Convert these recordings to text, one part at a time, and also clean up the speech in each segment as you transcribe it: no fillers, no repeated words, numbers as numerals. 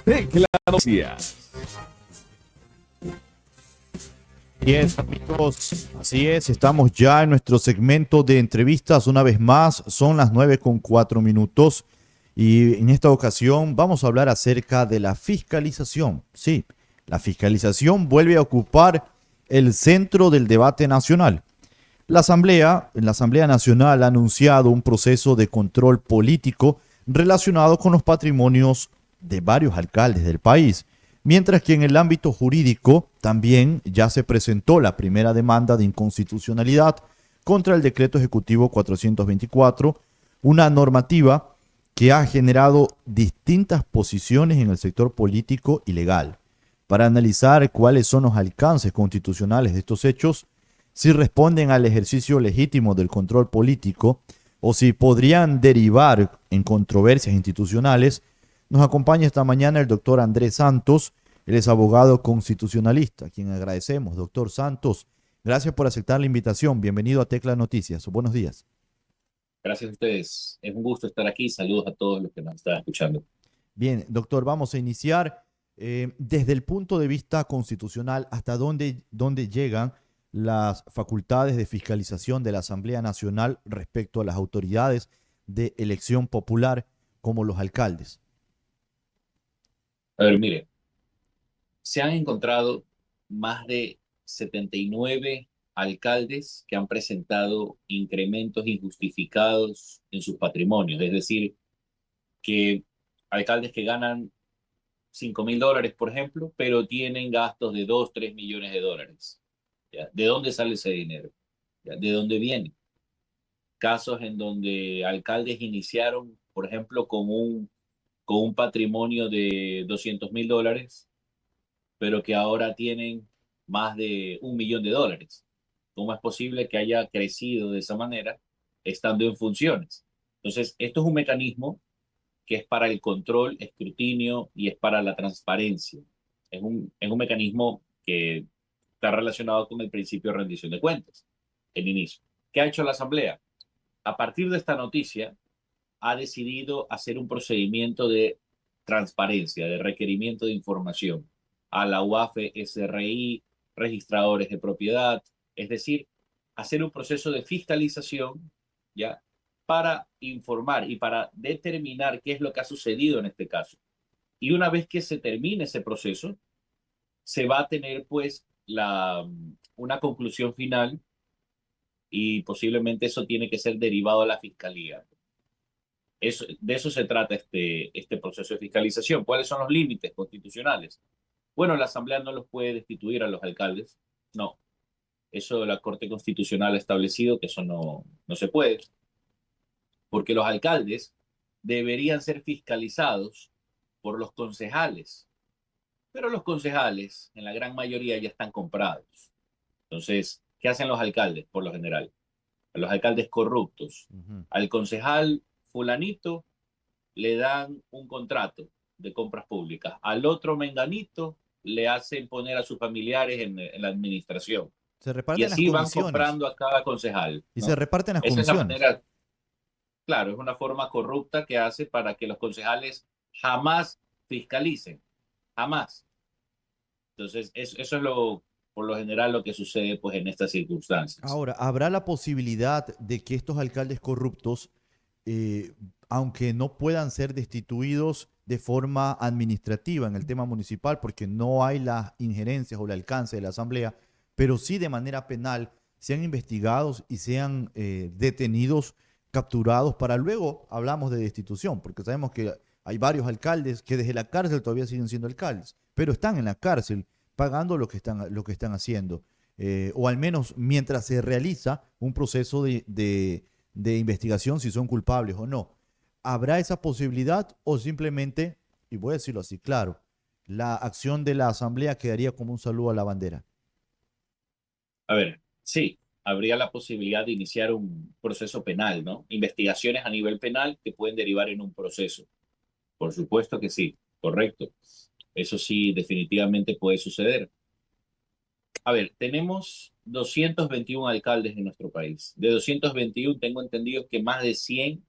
Tecnologías. Así es, amigos, así es, estamos ya en nuestro segmento de entrevistas una vez más, son las 9:04 y en esta ocasión vamos a hablar acerca de la fiscalización. Sí, la fiscalización vuelve a ocupar el centro del debate nacional. La Asamblea Nacional ha anunciado un proceso de control político relacionado con los patrimonios de varios alcaldes del país, mientras que en el ámbito jurídico también ya se presentó la primera demanda de inconstitucionalidad contra el decreto ejecutivo 424, una normativa que ha generado distintas posiciones en el sector político y legal. Para analizar cuáles son los alcances constitucionales de estos hechos, si responden al ejercicio legítimo del control político o si podrían derivar en controversias institucionales, nos acompaña esta mañana el doctor Andrés Santos. Él es abogado constitucionalista, a quien agradecemos. Doctor Santos, gracias por aceptar la invitación. Bienvenido a Tecla Noticias. Buenos días. Gracias a ustedes. Es un gusto estar aquí. Saludos a todos los que nos están escuchando. Bien, doctor, vamos a iniciar desde el punto de vista constitucional, ¿hasta dónde llegan las facultades de fiscalización de la Asamblea Nacional respecto a las autoridades de elección popular como los alcaldes? A ver, mire, se han encontrado más de 79 alcaldes que han presentado incrementos injustificados en sus patrimonios. Es decir, que alcaldes que ganan $5.000, por ejemplo, pero tienen gastos de 2, 3 millones de dólares. ¿Ya? ¿De dónde sale ese dinero? ¿Ya? ¿De dónde viene? Casos en donde alcaldes iniciaron, por ejemplo, con un patrimonio de $200.000, pero que ahora tienen más de $1.000.000. ¿Cómo es posible que haya crecido de esa manera estando en funciones? Entonces, esto es un mecanismo que es para el control, escrutinio y es para la transparencia. Es un mecanismo que está relacionado con el principio de rendición de cuentas, el inicio. ¿Qué ha hecho la Asamblea? A partir de esta noticia, ha decidido hacer un procedimiento de transparencia, de requerimiento de información a la UAFE, SRI, registradores de propiedad, es decir, hacer un proceso de fiscalización, ¿ya? Para informar y para determinar qué es lo que ha sucedido en este caso. Y una vez que se termine ese proceso, se va a tener pues una conclusión final y posiblemente eso tiene que ser derivado a la fiscalía. De eso se trata este proceso de fiscalización. ¿Cuáles son los límites constitucionales? Bueno, la Asamblea no los puede destituir a los alcaldes. No, eso la Corte Constitucional ha establecido que eso no se puede, porque los alcaldes deberían ser fiscalizados por los concejales, pero los concejales en la gran mayoría ya están comprados. Entonces, ¿qué hacen los alcaldes por lo general? A los alcaldes corruptos. Ujú. Al concejal fulanito le dan un contrato de compras públicas. Al otro menganito le hacen poner a sus familiares en la administración. Se Y reparten las así van comisiones comprando a cada concejal, y se ¿no? reparten las Esa es la comisiones. manera, claro, es una forma corrupta que hace para que los concejales jamás fiscalicen, jamás. Entonces, eso es por lo general lo que sucede pues en estas circunstancias. Ahora, ¿habrá la posibilidad de que estos alcaldes corruptos, eh, aunque no puedan ser destituidos de forma administrativa en el tema municipal, porque no hay las injerencias o el alcance de la Asamblea, pero sí de manera penal, sean investigados y sean detenidos, capturados, para luego hablamos de destitución, porque sabemos que hay varios alcaldes que desde la cárcel todavía siguen siendo alcaldes, pero están en la cárcel pagando lo que están haciendo, o al menos mientras se realiza un proceso de investigación si son culpables o no. ¿Habrá esa posibilidad o simplemente, y voy a decirlo así, claro, la acción de la Asamblea quedaría como un saludo a la bandera? A ver, sí, habría la posibilidad de iniciar un proceso penal, ¿no? Investigaciones a nivel penal que pueden derivar en un proceso. Por supuesto que sí, correcto. Eso sí, definitivamente puede suceder. A ver, tenemos 221 alcaldes en nuestro país. De 221 tengo entendido que más de 100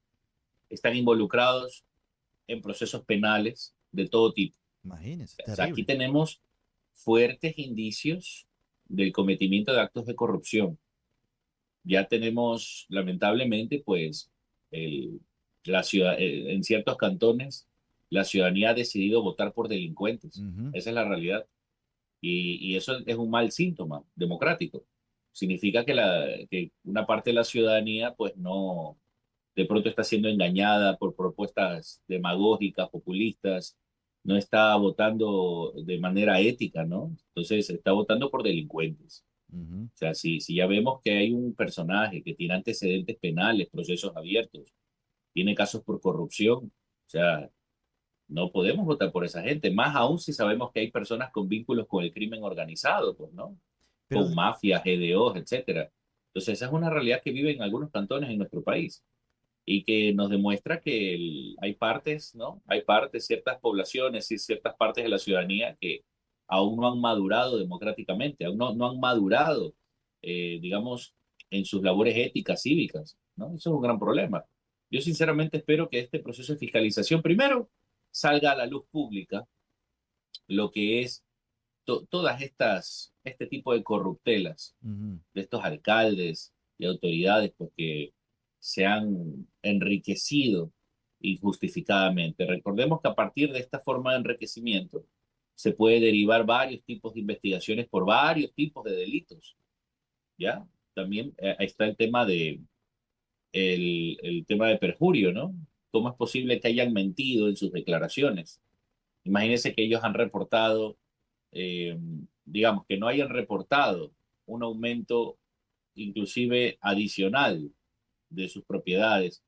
están involucrados en procesos penales de todo tipo. Imagínense, O sea, aquí terrible. tenemos fuertes indicios del cometimiento de actos de corrupción. Ya tenemos, lamentablemente, pues, el, en ciertos cantones, la ciudadanía ha decidido votar por delincuentes. Ujú, Esa es la realidad. Y eso es un mal síntoma democrático. Significa que una parte de la ciudadanía, pues, no, de pronto está siendo engañada por propuestas demagógicas, populistas, no está votando de manera ética, ¿no? Entonces está votando por delincuentes. ujú. O sea, si ya vemos que hay un personaje que tiene antecedentes penales, procesos abiertos, tiene casos por corrupción, o sea, no podemos votar por esa gente, más aún si sabemos que hay personas con vínculos con el crimen organizado, pues, ¿no? Pero Con mafias, GDOs, etcétera. Entonces, esa es una realidad que vive en algunos cantones en nuestro país y que nos demuestra que hay partes, ¿no? Hay partes, ciertas poblaciones y ciertas partes de la ciudadanía que aún no han madurado democráticamente, aún no han madurado, digamos, en sus labores éticas, cívicas, ¿no? Eso es un gran problema. Yo sinceramente espero que este proceso de fiscalización primero salga a la luz pública lo que es todas este tipo de corruptelas ujú, de estos alcaldes y autoridades pues, que se han enriquecido injustificadamente. Recordemos que a partir de esta forma de enriquecimiento se puede derivar varios tipos de investigaciones por varios tipos de delitos, ¿ya? También ahí está el tema de perjurio, ¿no? ¿Cómo es posible que hayan mentido en sus declaraciones? Imagínense que ellos han reportado, eh, digamos, que no hayan reportado un aumento inclusive adicional de sus propiedades.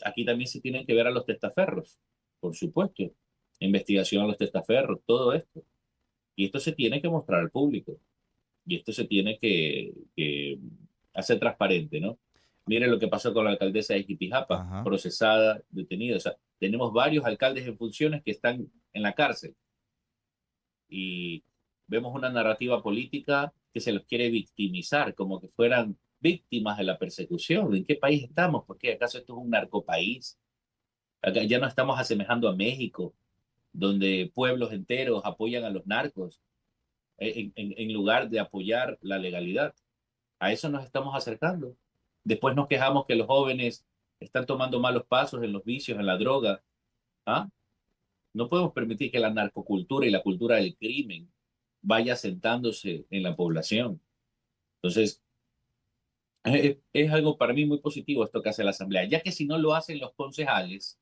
Aquí también se tienen que ver a los testaferros, por supuesto. Investigación a los testaferros, todo esto. Y esto se tiene que mostrar al público. Y esto se tiene que hacer transparente, ¿no? Miren lo que pasó con la alcaldesa de Jipijapa, ajá. procesada, detenida. O sea, tenemos varios alcaldes en funciones que están en la cárcel y vemos una narrativa política que se los quiere victimizar, como que fueran víctimas de la persecución. ¿En qué país estamos? ¿Por qué? ¿Acaso esto es un narcopaís? Acá ya no estamos asemejando a México, donde pueblos enteros apoyan a los narcos en lugar de apoyar la legalidad. A eso nos estamos acercando. Después nos quejamos que los jóvenes están tomando malos pasos en los vicios, en la droga. ¿Ah? No podemos permitir que la narcocultura y la cultura del crimen vaya sentándose en la población. Entonces, es algo para mí muy positivo esto que hace la Asamblea, ya que si no lo hacen los concejales,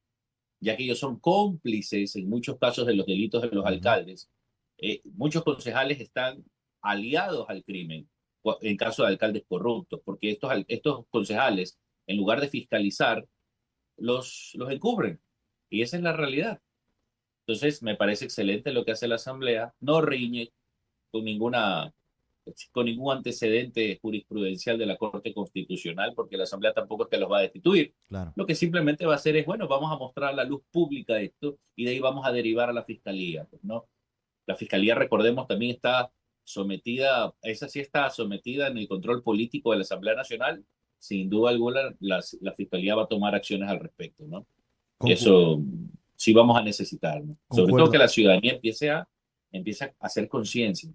ya que ellos son cómplices en muchos casos de los delitos de los Ujú. alcaldes, muchos concejales están aliados al crimen en caso de alcaldes corruptos, porque estos concejales, en lugar de fiscalizar, los encubren. Y esa es la realidad. Entonces, me parece excelente lo que hace la Asamblea. No riñe con con ningún antecedente jurisprudencial de la Corte Constitucional, porque la Asamblea tampoco es que los va a destituir. Claro. Lo que simplemente va a hacer es, bueno, vamos a mostrar a la luz pública esto y de ahí vamos a derivar a la Fiscalía, pues, ¿no? La Fiscalía, recordemos, también está sometida, esa sí está sometida en el control político de la Asamblea Nacional. Sin duda alguna, la Fiscalía va a tomar acciones al respecto, ¿no? Y Concu- eso sí vamos a necesitar, ¿no? Sobre todo que concuerdo. la ciudadanía empiece a hacer conciencia,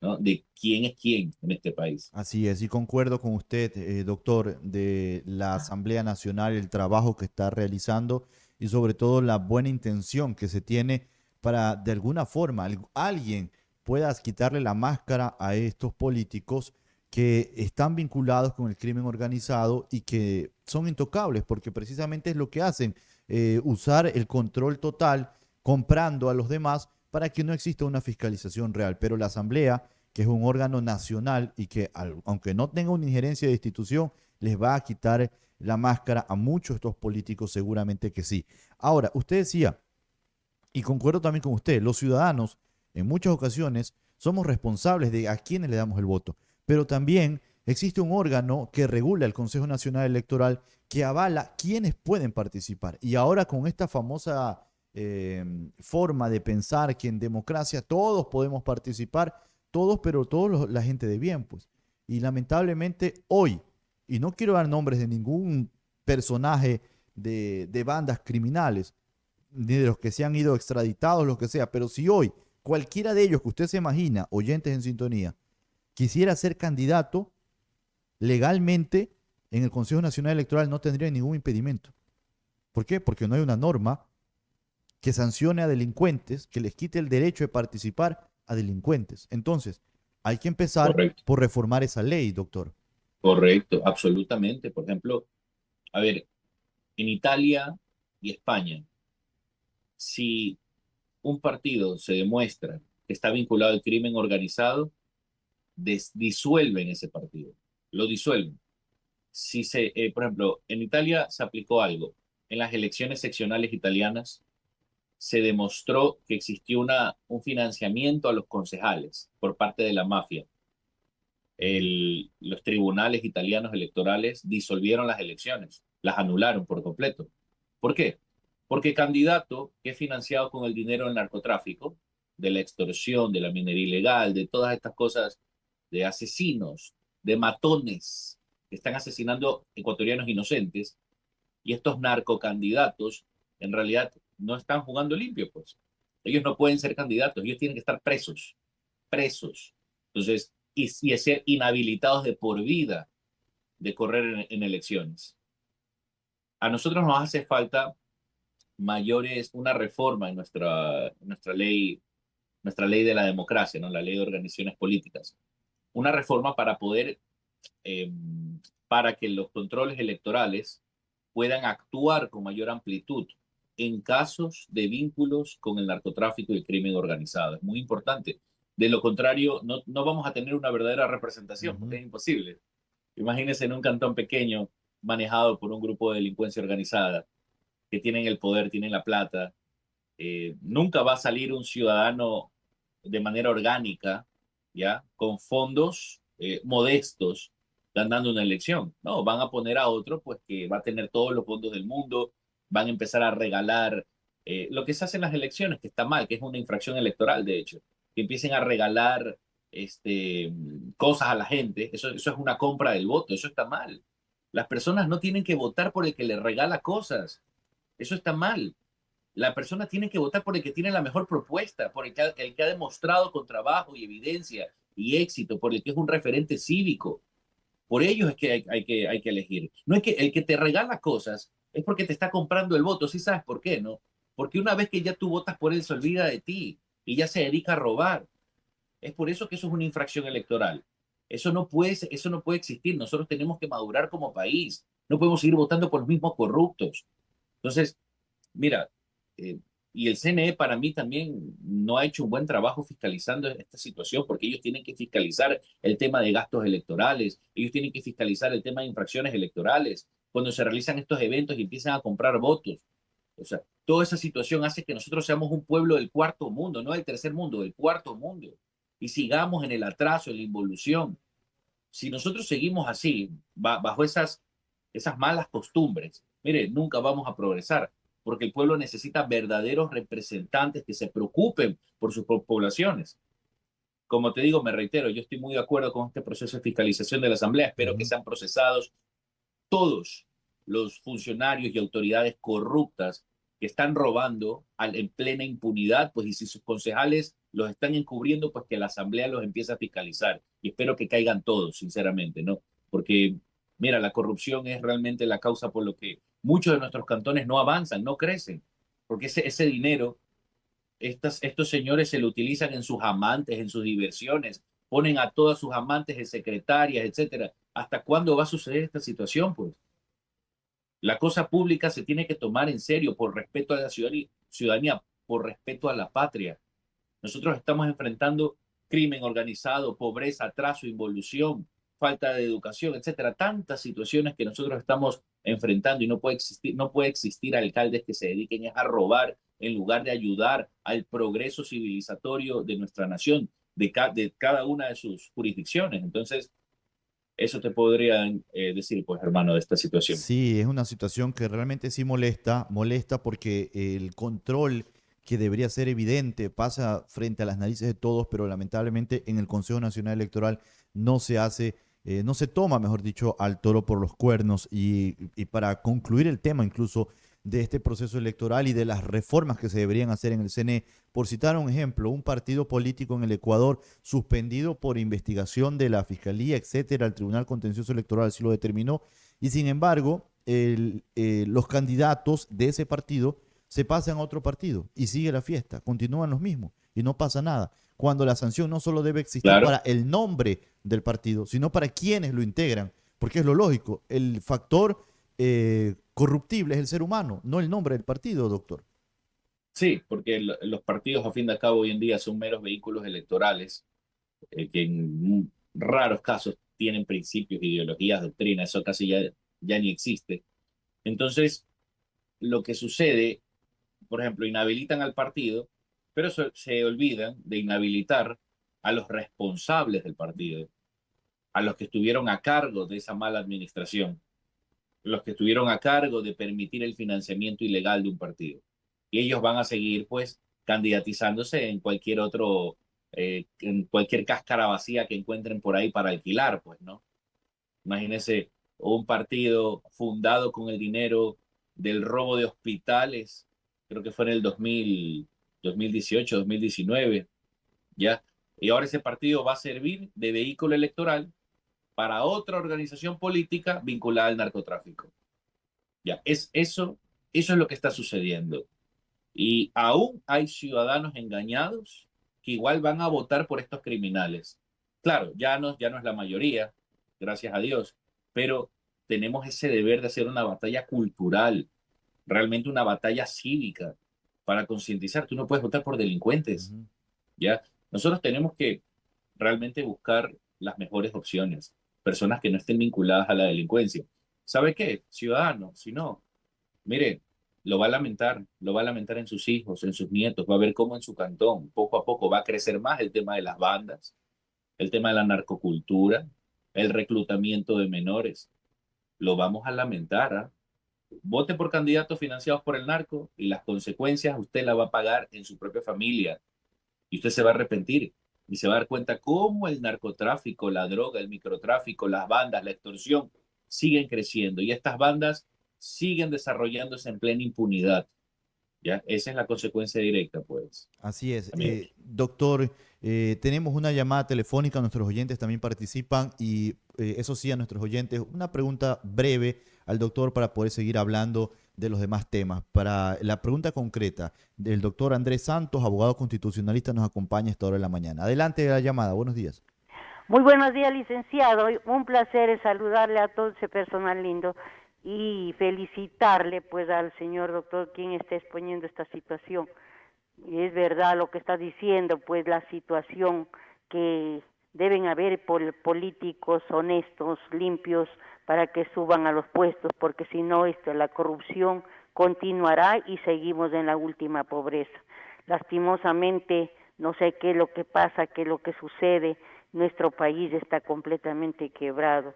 ¿no? De quién es quién en este país. Así es, y concuerdo con usted, doctor, de la Asamblea Nacional, el trabajo que está realizando y sobre todo la buena intención que se tiene para de alguna forma alguien pueda quitarle la máscara a estos políticos que están vinculados con el crimen organizado y que son intocables, porque precisamente es lo que hacen, usar el control total comprando a los demás para que no exista una fiscalización real. Pero la Asamblea, que es un órgano nacional y que aunque no tenga una injerencia de institución, les va a quitar la máscara a muchos de estos políticos, seguramente que sí. Ahora, usted decía, y concuerdo también con usted, los ciudadanos en muchas ocasiones somos responsables de a quiénes le damos el voto, pero también existe un órgano que regula el Consejo Nacional Electoral que avala quiénes pueden participar. Y ahora con esta famosa forma de pensar que en democracia todos podemos participar, todos, pero todos la gente de bien, pues. Y lamentablemente hoy, y no quiero dar nombres de ningún personaje de bandas criminales, ni de los que se han ido extraditados, lo que sea, pero si hoy cualquiera de ellos que usted se imagina, oyentes en sintonía, quisiera ser candidato, legalmente en el Consejo Nacional Electoral no tendría ningún impedimento. ¿Por qué? Porque no hay una norma que sancione a delincuentes, que les quite el derecho de participar a delincuentes. Entonces, hay que empezar Correcto, por reformar esa ley, doctor. correcto, absolutamente. Por ejemplo, a ver, en Italia y España, si un partido se demuestra que está vinculado al crimen organizado, disuelven ese partido, lo disuelven. Si se, por ejemplo, en Italia se aplicó algo. En las elecciones seccionales italianas se demostró que existió un financiamiento a los concejales por parte de la mafia. Los tribunales italianos electorales disolvieron las elecciones, las anularon por completo. ¿Por qué? Porque candidato que es financiado con el dinero del narcotráfico, de la extorsión, de la minería ilegal, de todas estas cosas, de asesinos, de matones que están asesinando ecuatorianos inocentes, y estos narcocandidatos en realidad no están jugando limpio, pues. Ellos no pueden ser candidatos, ellos tienen que estar presos, presos. Entonces, y ser inhabilitados de por vida de correr en elecciones. A nosotros nos hace falta una reforma en nuestra ley de la democracia, ¿no? La ley de organizaciones políticas. Una reforma para poder, eh, para que los controles electorales puedan actuar con mayor amplitud en casos de vínculos con el narcotráfico y el crimen organizado. Es muy importante. De lo contrario, no vamos a tener una verdadera representación, porque Ujú. es imposible. Imagínense en un cantón pequeño manejado por un grupo de delincuencia organizada que tienen el poder, tienen la plata. Nunca va a salir un ciudadano de manera orgánica, ¿ya? Con fondos modestos ganando una elección. No, van a poner a otro pues que va a tener todos los fondos del mundo, van a empezar a regalar lo que se hace en las elecciones, que está mal, que es una infracción electoral, de hecho, que empiecen a regalar cosas a la gente, eso es una compra del voto, eso está mal. Las personas no tienen que votar por el que les regala cosas, eso está mal. La persona tiene que votar por el que tiene la mejor propuesta, por el que ha demostrado con trabajo y evidencia y éxito, por el que es un referente cívico. Por ellos es que hay que elegir. No es que el que te regala cosas es porque te está comprando el voto. ¿Sí sabes por qué, no? Porque una vez que ya tú votas por él, se olvida de ti y ya se dedica a robar. Es por eso que eso es una infracción electoral. Eso no puede existir. Nosotros tenemos que madurar como país. No podemos seguir votando por los mismos corruptos. Entonces, mira, eh, y el CNE para mí también no ha hecho un buen trabajo fiscalizando esta situación, porque ellos tienen que fiscalizar el tema de gastos electorales, ellos tienen que fiscalizar el tema de infracciones electorales, cuando se realizan estos eventos y empiezan a comprar votos. O sea, toda esa situación hace que nosotros seamos un pueblo del cuarto mundo, no del tercer mundo, del cuarto mundo, y sigamos en el atraso, en la involución. Si nosotros seguimos así, bajo esas malas costumbres, mire, nunca vamos a progresar, porque el pueblo necesita verdaderos representantes que se preocupen por sus poblaciones. Como te digo, me reitero, yo estoy muy de acuerdo con este proceso de fiscalización de la Asamblea. Espero que Ujú. sean procesados todos los funcionarios y autoridades corruptas que están robando en plena impunidad, pues y si sus concejales los están encubriendo, pues que la Asamblea los empiece a fiscalizar. Y espero que caigan todos, sinceramente, ¿no? Porque, mira, la corrupción es realmente la causa por lo que muchos de nuestros cantones no avanzan, no crecen, porque ese dinero estos señores se lo utilizan en sus amantes, en sus diversiones, ponen a todas sus amantes de secretarias, etcétera. ¿Hasta cuándo va a suceder esta situación? Pues la cosa pública se tiene que tomar en serio por respeto a la ciudadanía, por respeto a la patria. Nosotros estamos enfrentando crimen organizado, pobreza, atraso, involución, falta de educación, etcétera. Tantas situaciones que nosotros estamos enfrentando y no puede existir alcaldes que se dediquen a robar en lugar de ayudar al progreso civilizatorio de nuestra nación, de cada una de sus jurisdicciones. Entonces, eso te podría decir, pues, hermano, de esta situación. Sí, es una situación que realmente sí molesta, molesta porque el control que debería ser evidente pasa frente a las narices de todos, pero lamentablemente en el Consejo Nacional Electoral no se hace, no se toma, mejor dicho, al toro por los cuernos. Y para concluir el tema, incluso de este proceso electoral y de las reformas que se deberían hacer en el CNE. Por citar un ejemplo, un partido político en el Ecuador suspendido por investigación de la Fiscalía, etcétera, el Tribunal Contencioso Electoral así lo determinó, y sin embargo, los candidatos de ese partido se pasan a otro partido y sigue la fiesta, continúan los mismos y no pasa nada. Cuando la sanción no solo debe existir Claro. para el nombre del partido, sino para quienes lo integran, porque es lo lógico, el factor corruptible es el ser humano, no el nombre del partido, doctor. Sí, porque los partidos, a fin de cabo, hoy en día son meros vehículos electorales que en raros casos tienen principios, ideologías, doctrinas, eso casi ya ni existe. Entonces, lo que sucede, por ejemplo, inhabilitan al partido, pero se olvidan de inhabilitar a los responsables del partido, a los que estuvieron a cargo de esa mala administración, los que estuvieron a cargo de permitir el financiamiento ilegal de un partido. Y ellos van a seguir, pues, candidatizándose en cualquier otro, en cualquier cáscara vacía que encuentren por ahí para alquilar, pues, ¿no? Imagínense un partido fundado con el dinero del robo de hospitales, creo que fue en el 2018, 2019, ¿ya? Y ahora ese partido va a servir de vehículo electoral para otra organización política vinculada al narcotráfico. Ya, eso es lo que está sucediendo. Y aún hay ciudadanos engañados que igual van a votar por estos criminales. Claro, ya no es la mayoría, gracias a Dios, pero tenemos ese deber de hacer una batalla cultural, realmente una batalla cívica para concientizar. Tú no puedes votar por delincuentes, Ujú. ¿ya? Nosotros tenemos que realmente buscar las mejores opciones, personas que no estén vinculadas a la delincuencia. ¿Sabe qué? Ciudadano, si no, mire, lo va a lamentar en sus hijos, en sus nietos, va a ver cómo en su cantón, poco a poco, va a crecer más el tema de las bandas, el tema de la narcocultura, el reclutamiento de menores. Lo vamos a lamentar, ¿ah? Vote por candidatos financiados por el narco y las consecuencias usted las va a pagar en su propia familia y usted se va a arrepentir y se va a dar cuenta cómo el narcotráfico, la droga, el microtráfico, las bandas, la extorsión siguen creciendo y estas bandas siguen desarrollándose en plena impunidad. ¿Ya? Esa es la consecuencia directa, pues, Así es. amigos. Doctor, tenemos una llamada telefónica, nuestros oyentes también participan y eso sí, a nuestros oyentes, una pregunta breve al doctor para poder seguir hablando de los demás temas. Para la pregunta concreta, del doctor Andrés Santos, abogado constitucionalista, nos acompaña a esta hora de la mañana. Adelante la llamada, buenos días. Muy buenos días, licenciado. Un placer saludarle a todo ese personal lindo y felicitarle pues al señor doctor quien está exponiendo esta situación. Y es verdad lo que está diciendo, pues la situación que deben haber políticos honestos, limpios, para que suban a los puestos, porque si no, la corrupción continuará y seguimos en la última pobreza. Lastimosamente, no sé qué es lo que pasa, qué es lo que sucede, nuestro país está completamente quebrado.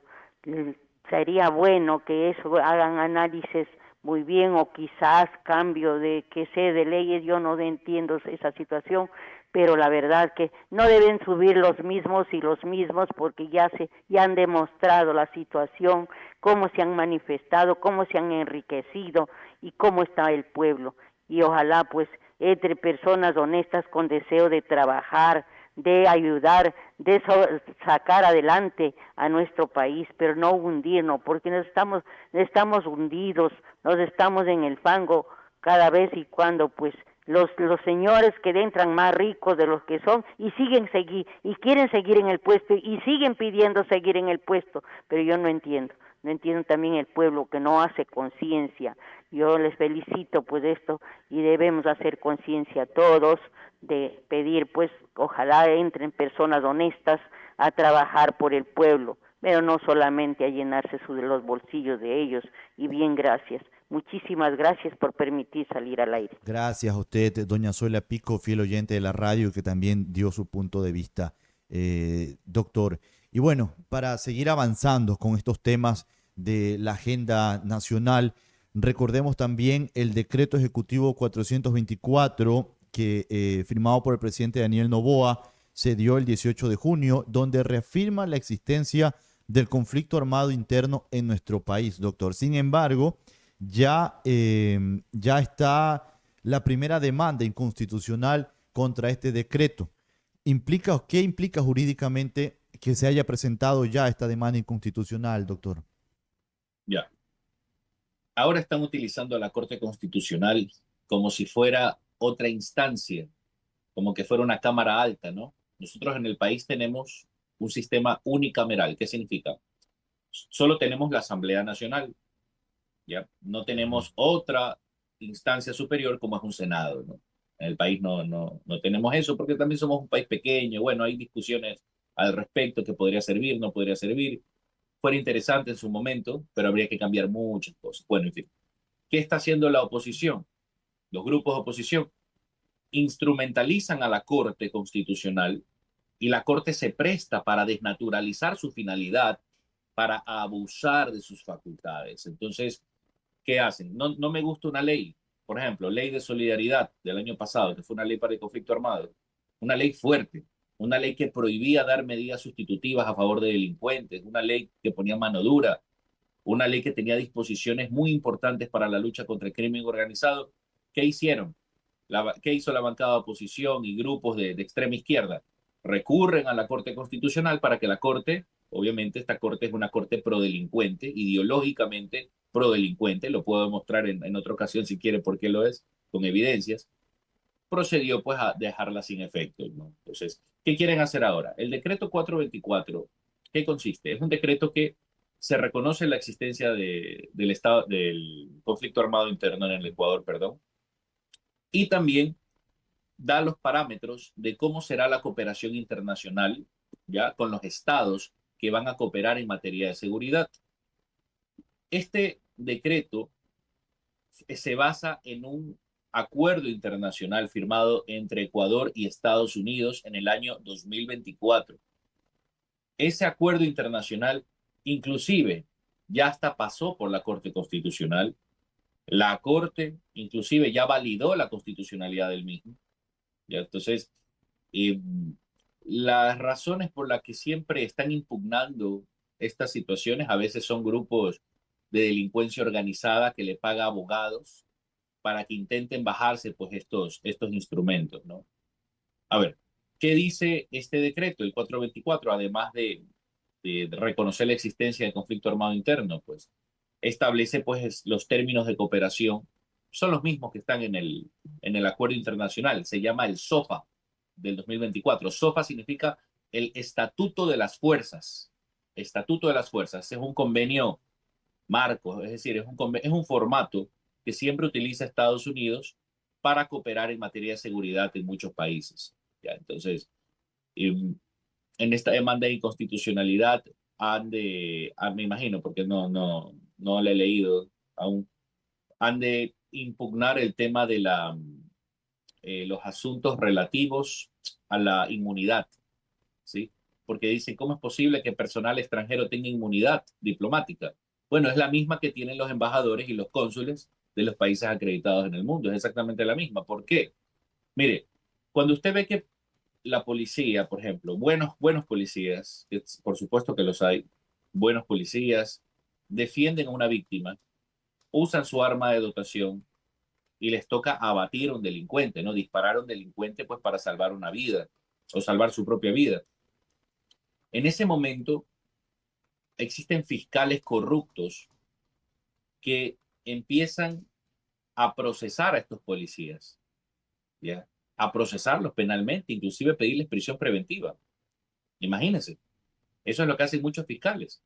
Sería bueno que eso hagan análisis muy bien o quizás cambio de que sé de leyes, yo no entiendo esa situación, pero la verdad que no deben subir los mismos y los mismos porque ya han demostrado la situación, cómo se han manifestado, cómo se han enriquecido y cómo está el pueblo. Y ojalá pues entre personas honestas con deseo de trabajar, de ayudar, de sacar adelante a nuestro país, pero no hundirnos, porque estamos hundidos, nos estamos en el fango cada vez y cuando pues los señores que entran más ricos de los que son y quieren seguir en el puesto y siguen pidiendo seguir en el puesto, pero yo no entiendo también el pueblo que no hace conciencia. Yo les felicito pues esto y debemos hacer conciencia todos de pedir pues ojalá entren personas honestas a trabajar por el pueblo, pero no solamente a llenarse los bolsillos de ellos. Y bien, gracias. Muchísimas gracias por permitir salir al aire. Gracias a usted, doña Zoila Pico, fiel oyente de la radio, que también dio su punto de vista, doctor. Y bueno, para seguir avanzando con estos temas de la agenda nacional, recordemos también el decreto ejecutivo 424 que firmado por el presidente Daniel Noboa se dio el 18 de junio, donde reafirma la existencia del conflicto armado interno en nuestro país, doctor. Sin embargo, ya está la primera demanda inconstitucional contra este decreto. ¿Qué implica jurídicamente que se haya presentado ya esta demanda inconstitucional, doctor? Ya. Ahora están utilizando a la Corte Constitucional como si fuera otra instancia, como que fuera una cámara alta, ¿no? Nosotros en el país tenemos un sistema unicameral. ¿Qué significa? Solo tenemos la Asamblea Nacional, ¿ya? No Ujú. tenemos otra instancia superior como es un Senado, ¿no? En el país no tenemos eso porque también somos un país pequeño. Bueno, hay discusiones al respecto que podría servir, no podría servir. Fuera interesante en su momento, pero habría que cambiar muchas cosas. Bueno, en fin. ¿Qué está haciendo la oposición? Los grupos de oposición instrumentalizan a la Corte Constitucional y la Corte se presta para desnaturalizar su finalidad, para abusar de sus facultades. Entonces, ¿qué hacen? No me gusta una ley, por ejemplo, ley de solidaridad del año pasado, que fue una ley para el conflicto armado, una ley fuerte, una ley que prohibía dar medidas sustitutivas a favor de delincuentes, una ley que ponía mano dura, una ley que tenía disposiciones muy importantes para la lucha contra el crimen organizado. ¿Qué hicieron? ¿Qué hizo la bancada de oposición y grupos de extrema izquierda? Recurren a la Corte Constitucional para que la Corte, obviamente esta Corte es una Corte prodelincuente, ideológicamente prodelincuente, lo puedo demostrar en otra ocasión si quiere por qué lo es, con evidencias, procedió pues a dejarla sin efecto, ¿no? Entonces, ¿qué quieren hacer ahora? El decreto 424, ¿qué consiste? Es un decreto que se reconoce la existencia del estado del conflicto armado interno en el Ecuador, perdón, y también da los parámetros de cómo será la cooperación internacional, ya con los estados que van a cooperar en materia de seguridad. Este decreto se basa en un acuerdo internacional firmado entre Ecuador y Estados Unidos en el año 2024. Ese acuerdo internacional inclusive ya hasta pasó por la Corte Constitucional. La Corte inclusive ya validó la constitucionalidad del mismo. ¿Ya? Entonces, eh, las razones por las que siempre están impugnando estas situaciones a veces son grupos de delincuencia organizada que le paga abogados para que intenten bajarse pues estos instrumentos, ¿no? A ver, ¿qué dice este decreto, el 424, además de reconocer la existencia del conflicto armado interno? Pues establece pues los términos de cooperación, son los mismos que están en el acuerdo internacional, se llama el SOFA del 2024. SOFA significa el Estatuto de las Fuerzas. Estatuto de las Fuerzas es un convenio marco, es decir, es un formato que siempre utiliza Estados Unidos para cooperar en materia de seguridad en muchos países. ¿Ya? Entonces, en esta demanda de inconstitucionalidad me imagino, porque no la he leído aún, han de impugnar el tema de los asuntos relativos a la inmunidad, ¿sí? Porque dicen, ¿cómo es posible que personal extranjero tenga inmunidad diplomática? Bueno, es la misma que tienen los embajadores y los cónsules de los países acreditados en el mundo, es exactamente la misma. ¿Por qué? Mire, cuando usted ve que la policía, por ejemplo, buenos policías, que por supuesto que los hay, buenos policías, defienden a una víctima, usan su arma de dotación y les toca abatir a un delincuente, ¿no? Disparar a un delincuente pues para salvar una vida o salvar su propia vida. En ese momento existen fiscales corruptos que empiezan a procesar a estos policías, ¿ya? A procesarlos penalmente, inclusive pedirles prisión preventiva. Imagínense, eso es lo que hacen muchos fiscales.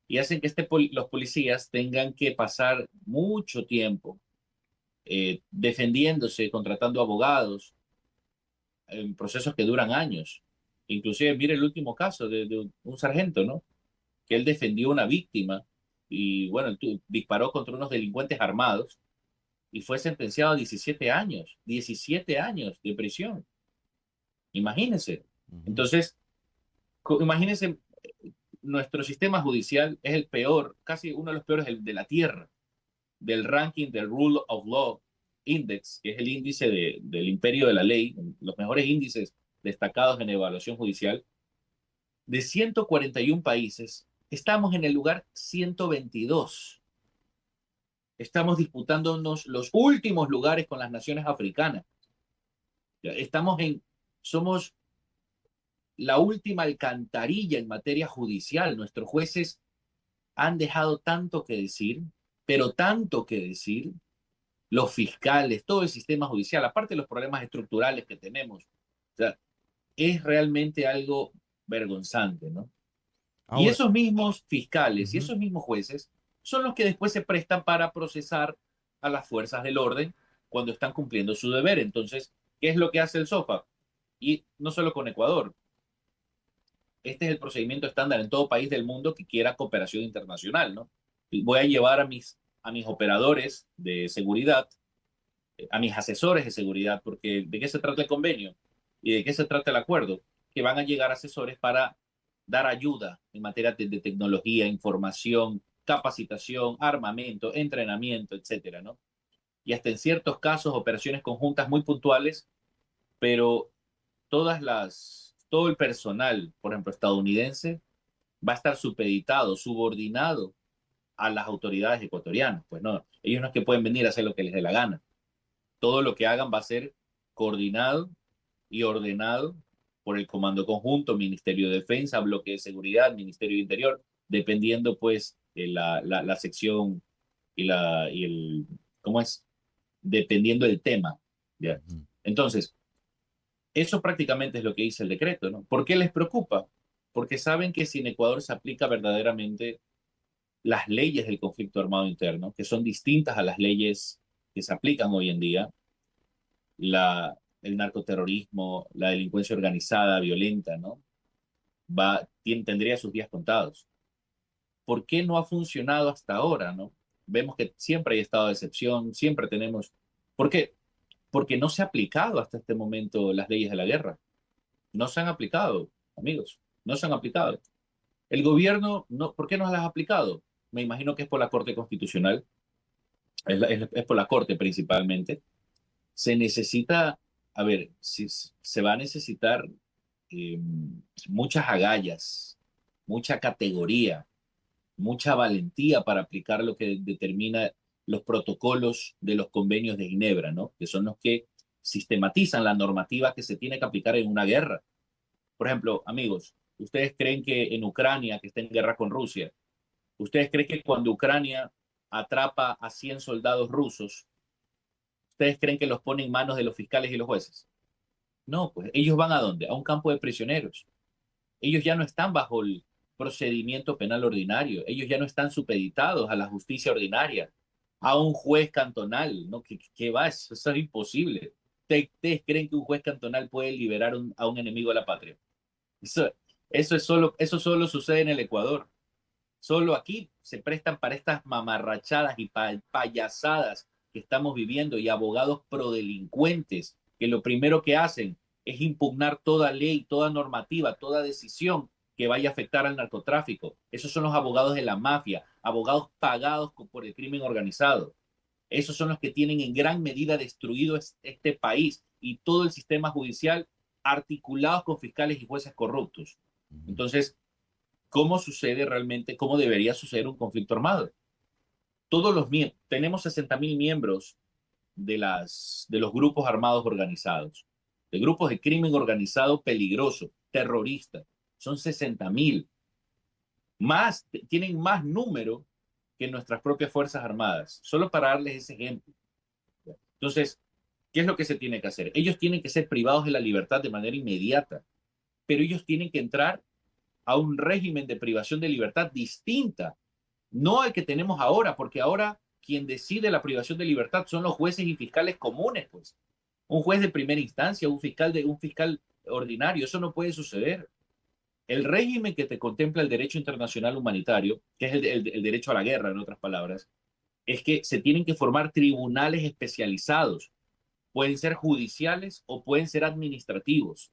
Y hacen que los policías tengan que pasar mucho tiempo defendiéndose, contratando abogados, en procesos que duran años. Inclusive, mire el último caso de un sargento, ¿no? Que él defendió a una víctima y, bueno, disparó contra unos delincuentes armados y fue sentenciado a 17 años de prisión. Imagínense. Ujú. Entonces, imagínense, nuestro sistema judicial es el peor, casi uno de los peores de la Tierra, del ranking del Rule of Law Index, que es el índice del imperio de la ley, los mejores índices destacados en evaluación judicial. De 141 países, estamos en el lugar 122. Estamos disputándonos los últimos lugares con las naciones africanas. Somos la última alcantarilla en materia judicial. Nuestros jueces han dejado tanto que decir, pero tanto que decir, los fiscales, todo el sistema judicial, aparte de los problemas estructurales que tenemos. O sea, es realmente algo vergonzante, ¿no? Y Ahora, esos mismos fiscales y ujú, esos mismos jueces son los que después se prestan para procesar a las fuerzas del orden cuando están cumpliendo su deber. Entonces, ¿qué es lo que hace el SOFA? Y no solo con Ecuador. Este es el procedimiento estándar en todo país del mundo que quiera cooperación internacional, ¿no? Voy a llevar a mis operadores de seguridad, a mis asesores de seguridad, porque ¿de qué se trata el convenio? ¿Y de qué se trata el acuerdo? Que van a llegar asesores para dar ayuda en materia de tecnología, información, capacitación, armamento, entrenamiento, etcétera, ¿no? Y hasta en ciertos casos operaciones conjuntas muy puntuales, pero todo el personal, por ejemplo, estadounidense, va a estar supeditado, subordinado a las autoridades ecuatorianas. Pues no, ellos no es que pueden venir a hacer lo que les dé la gana. Todo lo que hagan va a ser coordinado y ordenado por el Comando Conjunto, Ministerio de Defensa, Bloque de Seguridad, Ministerio de Interior, dependiendo pues de la sección y el, ¿cómo es? Dependiendo del tema. ¿Ya? ujú. Entonces, eso prácticamente es lo que dice el decreto, ¿no? ¿Por qué les preocupa? Porque saben que si en Ecuador se aplica verdaderamente las leyes del conflicto armado interno, que son distintas a las leyes que se aplican hoy en día, el narcoterrorismo, la delincuencia organizada, violenta, ¿no? Tendría sus días contados. ¿Por qué no ha funcionado hasta ahora, no? Vemos que siempre hay estado de excepción, siempre tenemos... ¿Por qué? Porque no se ha aplicado hasta este momento las leyes de la guerra. No se han aplicado, amigos, no se han aplicado. El gobierno, no, ¿por qué no las ha aplicado? Me imagino que es por la Corte Constitucional, es por la Corte principalmente. Se necesita, a ver, si se va a necesitar eh, muchas agallas, mucha categoría, mucha valentía para aplicar lo que determina los protocolos de los convenios de Ginebra, ¿no? Que son los que sistematizan la normativa que se tiene que aplicar en una guerra. Por ejemplo, amigos, ¿ustedes creen que en Ucrania, que está en guerra con Rusia, ustedes creen que cuando Ucrania atrapa a 100 soldados rusos, ustedes creen que los pone en manos de los fiscales y los jueces? No, pues ellos van a dónde? A un campo de prisioneros. Ellos ya no están bajo el procedimiento penal ordinario. Ellos ya no están supeditados a la justicia ordinaria, a un juez cantonal, ¿no? ¿Qué va? Eso es imposible. ¿Ustedes creen que un juez cantonal puede liberar a un enemigo de la patria? Eso, eso solo sucede en el Ecuador. Solo aquí se prestan para estas mamarrachadas y payasadas que estamos viviendo y abogados prodelincuentes que lo primero que hacen es impugnar toda ley, toda normativa, toda decisión que vaya a afectar al narcotráfico. Esos son los abogados de la mafia, abogados pagados por el crimen organizado. Esos son los que tienen en gran medida destruido este país y todo el sistema judicial articulados con fiscales y jueces corruptos. Ujú. Entonces, ¿cómo sucede realmente, cómo debería suceder un conflicto armado? Tenemos 60.000 miembros de los grupos armados organizados, de grupos de crimen organizado peligroso, terrorista. Son 60.000. Tienen más número que nuestras propias Fuerzas Armadas, solo para darles ese ejemplo. Entonces, ¿qué es lo que se tiene que hacer? Ellos tienen que ser privados de la libertad de manera inmediata, pero ellos tienen que entrar a un régimen de privación de libertad distinta, no al que tenemos ahora, porque ahora quien decide la privación de libertad son los jueces y fiscales comunes, pues. Un juez de primera instancia, un fiscal ordinario, eso no puede suceder. El régimen que te contempla el derecho internacional humanitario, que es el derecho a la guerra, en otras palabras, es que se tienen que formar tribunales especializados. Pueden ser judiciales o pueden ser administrativos.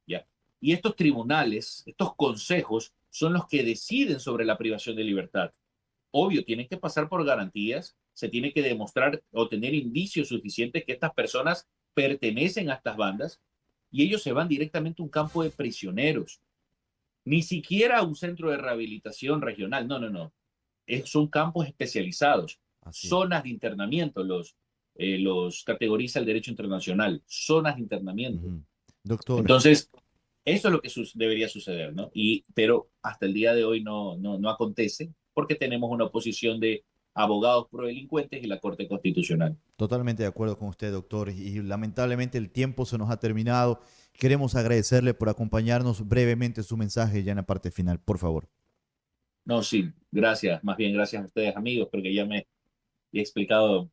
¿Ya? Y estos tribunales, estos consejos, son los que deciden sobre la privación de libertad. Obvio, tienen que pasar por garantías, se tiene que demostrar o tener indicios suficientes que estas personas pertenecen a estas bandas y ellos se van directamente a un campo de prisioneros, ni siquiera a un centro de rehabilitación regional, no, no, no. Son campos especializados. Así es. Zonas de internamiento los categoriza el derecho internacional, zonas de internamiento. Ujú. Doctor, Entonces, eso es lo que debería suceder, ¿no? Pero hasta el día de hoy no acontece porque tenemos una oposición de abogados pro delincuentes y la Corte Constitucional. totalmente de acuerdo con usted, doctor. Y lamentablemente el tiempo se nos ha terminado. Queremos agradecerle por acompañarnos brevemente su mensaje ya en la parte final, por favor. No, sí, gracias. Más bien gracias a ustedes, amigos, porque ya me he explicado,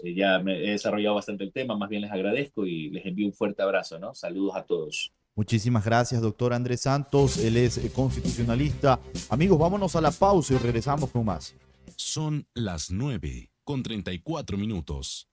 ya me he desarrollado bastante el tema. Más bien les agradezco y les envío un fuerte abrazo, ¿no? Saludos a todos. Muchísimas gracias, doctor Andrés Santos. Él es constitucionalista. Amigos, vámonos a la pausa y regresamos con más. Son las 9:34.